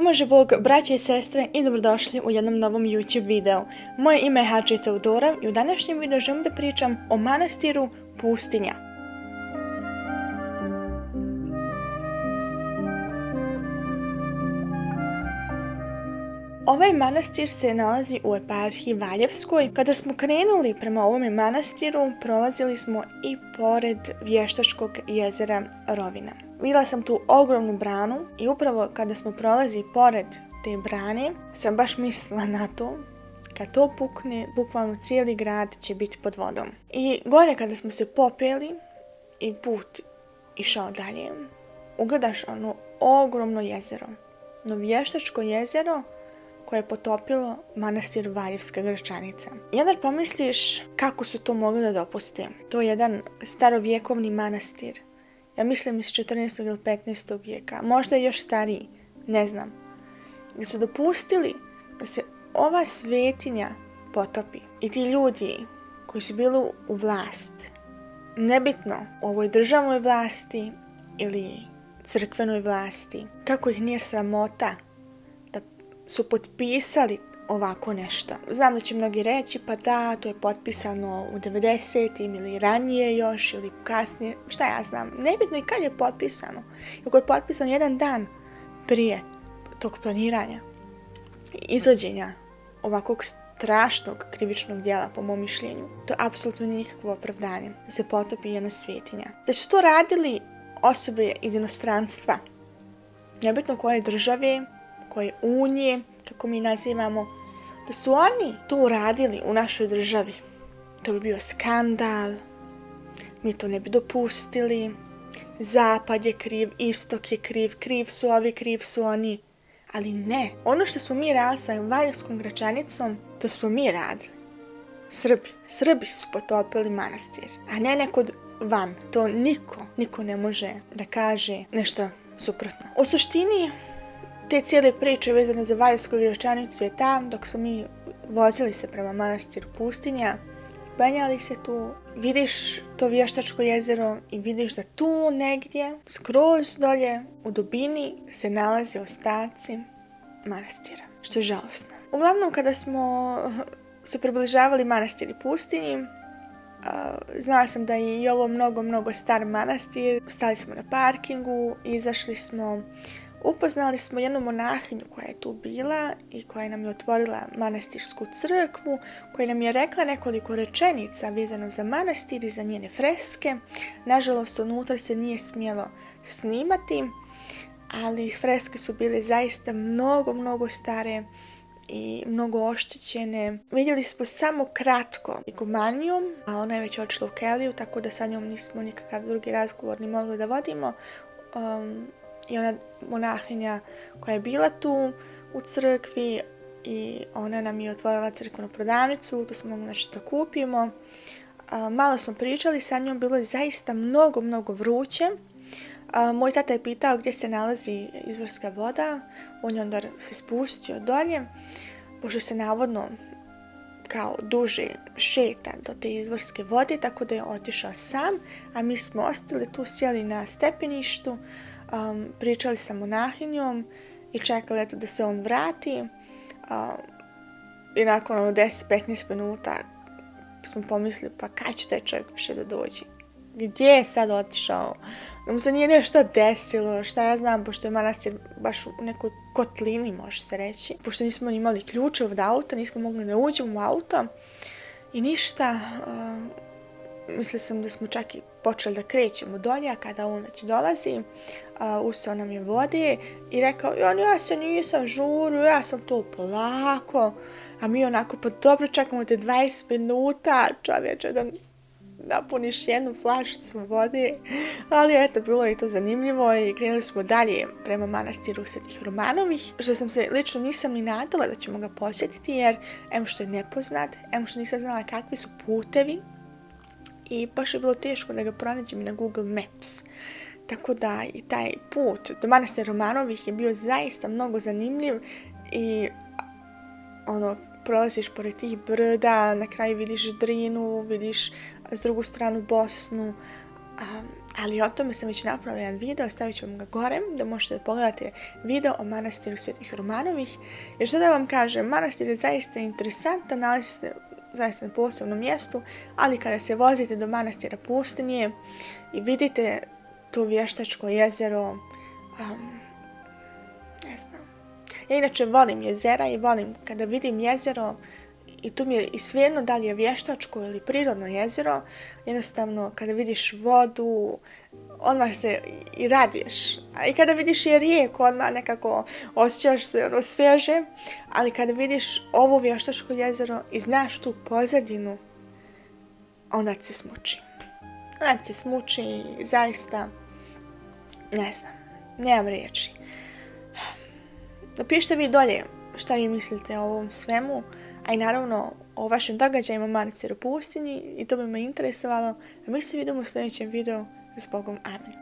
Pomaže Bog, braće i sestre, i dobrodošli u jednom novom YouTube videu. Moje ime je Hadži Teodora i u današnjem videu želim da pričam o manastiru Pustinja. Ovaj manastir se nalazi u eparhiji Valjevskoj. Kada smo krenuli prema ovome manastiru, prolazili smo i pored Vještačkog jezera Rovina. Vidjela sam tu ogromnu branu i upravo kada smo prolazili pored te brane, sam baš mislila na to, kad to pukne, bukvalno cijeli grad će biti pod vodom. I gore kada smo se popeli i put išao dalje, ugledaš ono ogromno jezero, no Vještačko jezero koje je potopilo manastir Valjevska Gračanica. I onda pomisliš kako su to mogli da dopuste. To je jedan starovjekovni manastir. Ja mislim iz 14. ili 15. vijeka. Možda je još stariji. Ne znam. Gdje su dopustili da se ova svetinja potopi. I ti ljudi koji su bili u vlast, nebitno u ovoj državnoj vlasti ili crkvenoj vlasti, kako ih nije sramota su potpisali ovako nešto. Znam da će mnogi reći, pa da, to je potpisano u 90-im ili ranije još ili kasnije, šta ja znam. Nebitno i kad je potpisano. Ako je potpisano jedan dan prije tog planiranja, izvođenja ovakvog strašnog krivičnog djela, po mom mišljenju, to je apsolutno nikakvo opravdanje da se potopi jedna svetinja. Da su to radili osobe iz inostranstva, nebitno koje države, koje unije, kako mi nazivamo, da su oni to uradili u našoj državi. To bi bio skandal, mi to ne bi dopustili, zapad je kriv, istok je kriv su ovi, kriv su oni. Ali ne, ono što smo mi radili sa Valjevskom Gračanicom, to smo mi radili. Srbi su potopili manastir, a ne neko van. To niko ne može da kaže nešto suprotno. U suštini, te cijele priče vezane za Valjevsku Gračanicu je tam, dok su mi vozili se prema manastiru Pustinja, penjali se tu, vidiš to Vještačko jezero i vidiš da tu negdje, skroz dolje, u dubini, se nalaze ostaci manastira, što je žalosno. Uglavnom, kada smo se približavali manastiri Pustinji, znala sam da je i ovo mnogo star manastir. Stali smo na parkingu, izašli smo, upoznali smo jednu monahinju koja je tu bila i koja nam je otvorila manastirsku crkvu, koja nam je rekla nekoliko rečenica vezano za manastir i za njene freske. Nažalost, unutra se nije smjelo snimati, ali freske su bile zaista mnogo stare i mnogo oštećene. Vidjeli smo samo kratko igumaniju, a ona je već odšla u keliju, tako da sa njom nismo nikakav drugi razgovor ni mogli da vodimo. I ona monahinja koja je bila tu u crkvi i ona nam je otvorila crkvenu prodavnicu, tu smo mogli nešto da kupimo. Malo smo pričali sa njom, bilo je zaista mnogo vruće. Moj tata je pitao gdje se nalazi izvorska voda, on je onda se spustio dolje, pošto se navodno kao duže šeta do te izvorske vode, tako da je otišao sam, a mi smo ostali tu, sjeli na stepeništu, pričali sa monahinjom i čekali eto da se on vrati. I nakon 10-15 minuta smo pomislili, pa kad će taj čovjek više da dođe? Gdje je sad otišao? Da mu se nije nešto desilo, šta ja znam, pošto je manastir baš u nekoj kotlini, može se reći. Pošto nismo imali ključe od auta, nismo mogli da uđemo u auto i ništa. Mislila sam da smo čak i počeli da krećemo dolje, a kada on već dolazi, usao nam je vode i rekao, ja se nisam žurio, ja sam to polako, a mi onako, pa dobro, čekamo te 20 minuta, čovječe, da napuniš jednu flašicu vode, ali eto, bilo je to zanimljivo i krenuli smo dalje prema manastiru Svetih Romanovih, što sam se lično nisam ni nadala da ćemo ga posjetiti, jer em što je nepoznat, em što nisam znala kakvi su putevi, i baš je bilo teško da ga pronađem i na Google Maps. Tako da i taj put do manastira Romanovih je bio zaista mnogo zanimljiv i prolaziš pored tih brda, na kraju vidiš Drinu, vidiš s drugu stranu Bosnu Ali o tome sam već napravila jedan video, stavit ću vam ga gore, da možete pogledati video o manastiru Svetih Romanovih. Jer što da vam kažem, manastir je zaista interesantan, nalazi se zaista na posebnom mjestu, ali kada se vozite do manastira Pustinje i vidite to vještačko jezero, ne znam. Ja inače volim jezera i volim kada vidim jezero i tu mi je i svejedno da li je vještačko ili prirodno jezero, jednostavno kada vidiš vodu, odmah se i raduješ. A i kada vidiš i rijeku, odmah nekako osjećaš se svježe, ali kada vidiš ovo vještačko jezero i znaš tu pozadinu, onda se smuči. Onda se smuči i zaista, ne znam, nemam riječi. Napišite vi dolje šta vi mislite o ovom svemu, a i naravno o vašim događajima u manastiru Pustinji i to bi me interesovalo. A mi se vidimo u sljedećem videu. S Bogom, amen.